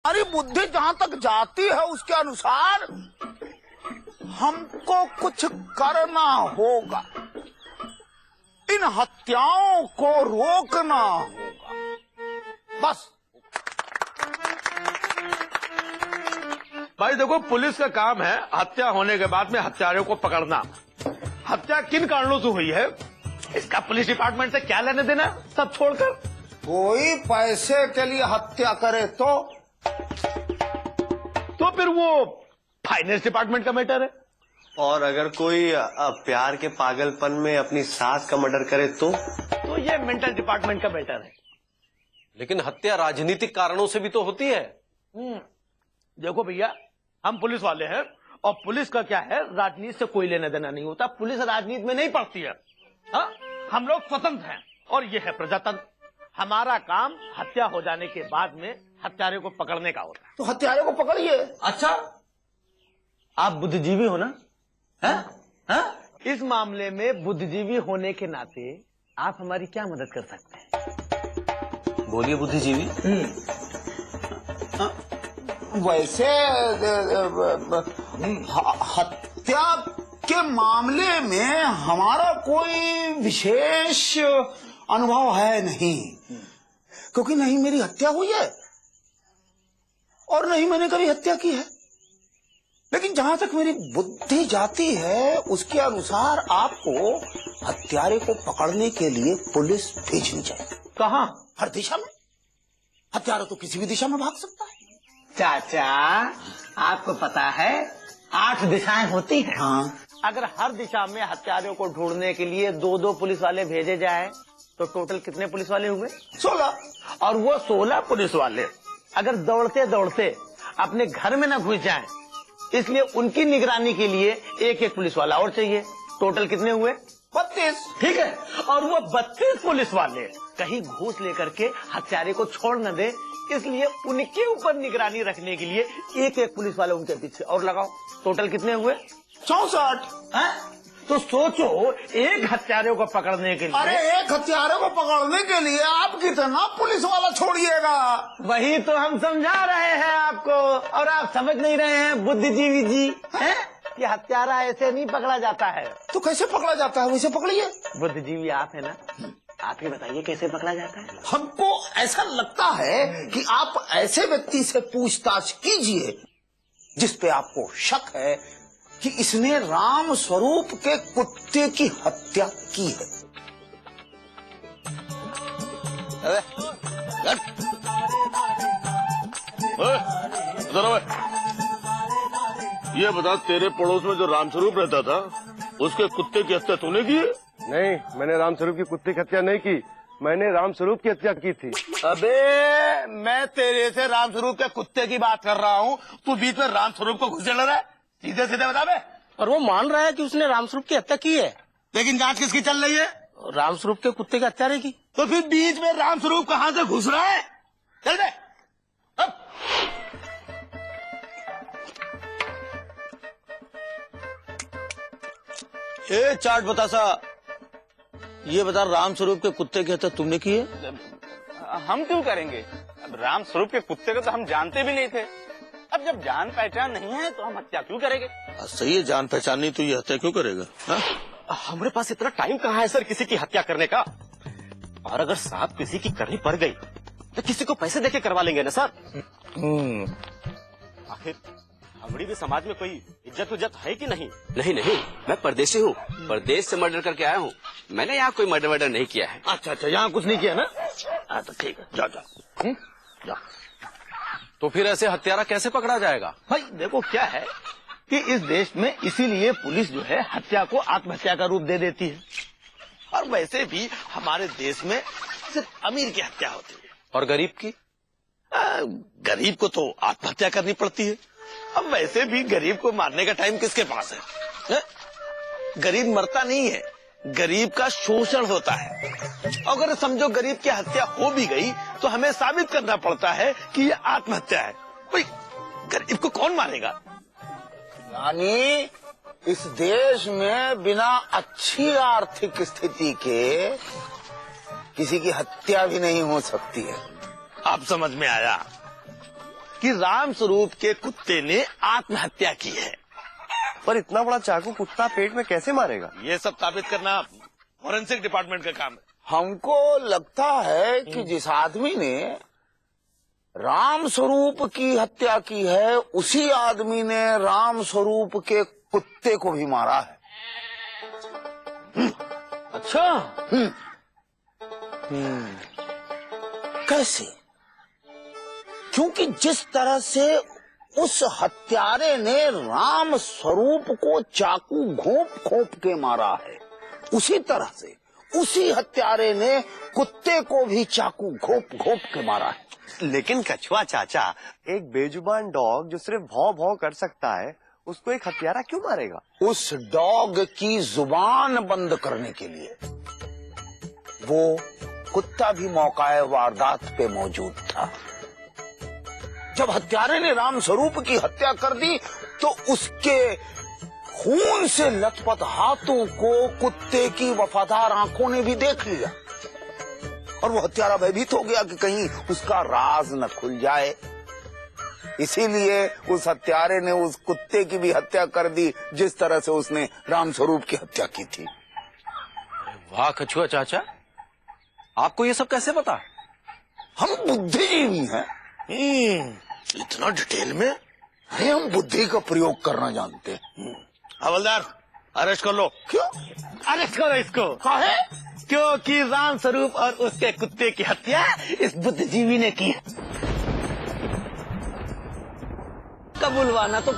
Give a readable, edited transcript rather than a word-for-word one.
हमारी बुद्धि जहाँ तक जाती है उसके अनुसार हमको कुछ करना होगा, इन हत्याओं को रोकना होगा, बस। भाई देखो, पुलिस का काम है हत्या होने के बाद में हत्यारों को पकड़ना। हत्या किन कारणों से हुई है इसका पुलिस डिपार्टमेंट से क्या लेने देना, सब छोड़कर। कोई पैसे के लिए हत्या करे तो फिर वो फाइनेंस डिपार्टमेंट का मैटर है। और अगर कोई प्यार के पागलपन में अपनी सास का मर्डर करे तो ये मेंटल डिपार्टमेंट का मैटर है। लेकिन हत्या राजनीतिक कारणों से भी तो होती है। देखो भैया, हम पुलिस वाले हैं और पुलिस का क्या है, राजनीति से कोई लेना देना नहीं होता। पुलिस राजनीति में नहीं पड़ती है। हाँ, हम लोग स्वतंत्र हैं और ये है प्रजातंत्र। हमारा काम हत्या हो जाने के बाद में हत्यारे को पकड़ने का होता है। तो हत्यारे को पकड़िए। अच्छा, आप बुद्धिजीवी हो ना? है? इस मामले में बुद्धिजीवी होने के नाते आप हमारी क्या मदद कर सकते हैं? बोलिए बुद्धिजीवी। वैसे हत्या के मामले में हमारा कोई विशेष अनुभव है नहीं, क्योंकि नहीं मेरी हत्या हुई है और नहीं मैंने कभी हत्या की है। लेकिन जहां तक मेरी बुद्धि जाती है उसके अनुसार आपको हत्यारे को पकड़ने के लिए पुलिस भेजनी चाहिए। कहां? हर दिशा में। हत्यारा तो किसी भी दिशा में भाग सकता है। चाचा, आपको पता है 8 दिशाएं होती हैं। हाँ। अगर हर दिशा में हत्यारों को ढूंढने के लिए 2-2 पुलिस वाले भेजे जाए तो टोटल कितने पुलिस वाले हुए? 16। और वो 16 पुलिस वाले अगर दौड़ते दौड़ते अपने घर में न घुस जाएं, इसलिए उनकी निगरानी के लिए एक पुलिस वाला और चाहिए। टोटल कितने हुए? 32। ठीक है। और वो 32 पुलिस वाले कहीं घूस लेकर के हत्यारे को छोड़ न दे, इसलिए उनके ऊपर निगरानी रखने के लिए एक पुलिस वाला उनके पीछे और लगाओ। टोटल कितने हुए? 64। तो सोचो, एक हत्यारे को पकड़ने के लिए। अरे एक हत्यारे को पकड़ने के लिए आप कितना पुलिस वाला छोड़िएगा? वही तो हम समझा रहे हैं आपको, और आप समझ नहीं रहे हैं बुद्धिजीवी जी, हैं? कि हत्यारा ऐसे नहीं पकड़ा जाता है। तो कैसे पकड़ा जाता है? वैसे पकड़िए। बुद्धिजीवी आप है ना, आप ही बताइए कैसे पकड़ा जाता है। हमको ऐसा लगता है कि आप ऐसे व्यक्ति से पूछताछ कीजिए जिस पे आपको शक है कि इसने राम स्वरूप के कुत्ते की हत्या की है। ये बता, तेरे पड़ोस में जो रामस्वरूप रहता था उसके कुत्ते की हत्या तूने की? नहीं, मैंने रामस्वरूप की कुत्ते की हत्या नहीं की, मैंने रामस्वरूप की हत्या की थी। अबे, मैं तेरे से रामस्वरूप के कुत्ते की बात कर रहा हूँ, तू बीच में रामस्वरूप को घुस चल रहा है। सीधे सीधे बता बे। और वो मान रहा है कि उसने रामस्वरूप की हत्या की है। लेकिन जांच किसकी चल रही है? रामस्वरूप के कुत्ते की हत्यारे की। तो फिर बीच में रामस्वरूप कहाँ से घुस रहा है? चल दे। अब ए चाट बतासा, ये बता, रामस्वरूप के कुत्ते की हत्या तुमने की है? हम क्यों करेंगे? अब राम स्वरूप के कुत्ते को तो हम जानते भी नहीं थे। अब जब जान पहचान नहीं है तो हम हत्या क्यों करेंगे? सही है, जान पहचान नहीं तो ये हत्या क्यों करेगा? हमारे पास इतना टाइम कहाँ है सर किसी की हत्या करने का? और अगर साथ किसी की करनी पड़ गई तो किसी को पैसे देके करवा लेंगे ना सर। आखिर हमारी भी समाज में कोई इज्जत उज्जत है कि नहीं? नहीं नहीं, मैं परदेशी हूँ, परदेश से मर्डर करके आया हूँ। मैंने यहाँ कोई मर्डर नहीं किया है। अच्छा, यहाँ कुछ नहीं किया ना? तो ठीक है, जा। जा। तो फिर ऐसे हत्यारा कैसे पकड़ा जाएगा? भाई देखो, क्या है कि इस देश में इसीलिए पुलिस जो है हत्या को आत्महत्या का रूप दे देती है। और वैसे भी हमारे देश में सिर्फ अमीर की हत्या होती है। और गरीब की? गरीब को तो आत्महत्या करनी पड़ती है। अब वैसे भी गरीब को मारने का टाइम किसके पास है? गरीब मरता नहीं है, गरीब का शोषण होता है। अगर समझो गरीब की हत्या हो भी गई तो हमें साबित करना पड़ता है कि ये आत्महत्या है। भाई गरीब को कौन मारेगा? यानी इस देश में बिना अच्छी आर्थिक स्थिति के किसी की हत्या भी नहीं हो सकती है। अब समझ में आया। कि राम स्वरूप के कुत्ते ने आत्महत्या की है। पर इतना बड़ा चाकू कुत्ता पेट में कैसे मारेगा? ये सब साबित करना फॉरेंसिक डिपार्टमेंट का काम है। हमको लगता है कि जिस आदमी ने राम स्वरूप की हत्या की है उसी आदमी ने राम स्वरूप के कुत्ते को भी मारा है। अच्छा, कैसे? क्योंकि जिस तरह से उस हत्यारे ने राम स्वरूप को चाकू घोंप घोंप के मारा है, उसी तरह से उसी हत्यारे ने कुत्ते को भी चाकू घोंप घोंप के मारा है। लेकिन कछुआ चाचा, एक बेजुबान डॉग जो सिर्फ भौं भौं कर सकता है, उसको एक हत्यारा क्यों मारेगा? उस डॉग की जुबान बंद करने के लिए। वो कुत्ता भी मौकाए वारदात पे मौजूद था। जब हत्यारे ने राम स्वरूप की हत्या कर दी तो उसके खून से लथपथ हाथों को कुत्ते की वफादार आंखों ने भी देख लिया और वो हत्यारा भयभीत हो गया कि कहीं उसका राज न खुल जाए। इसीलिए उस हत्यारे ने उस कुत्ते की भी हत्या कर दी जिस तरह से उसने राम स्वरूप की हत्या की थी। वाह कछुआ चाचा, आपको ये सब कैसे पता? हम बुद्धिजीवी हैं। इतना डिटेल में? अरे हम बुद्धि का प्रयोग करना जानते हैं। हवलदार, अरेस्ट कर लो। क्यों? अरेस्ट करो इसको। काहे? क्योंकि राम स्वरूप और उसके कुत्ते की हत्या इस बुद्धिजीवी ने की है। कबूलवाना तो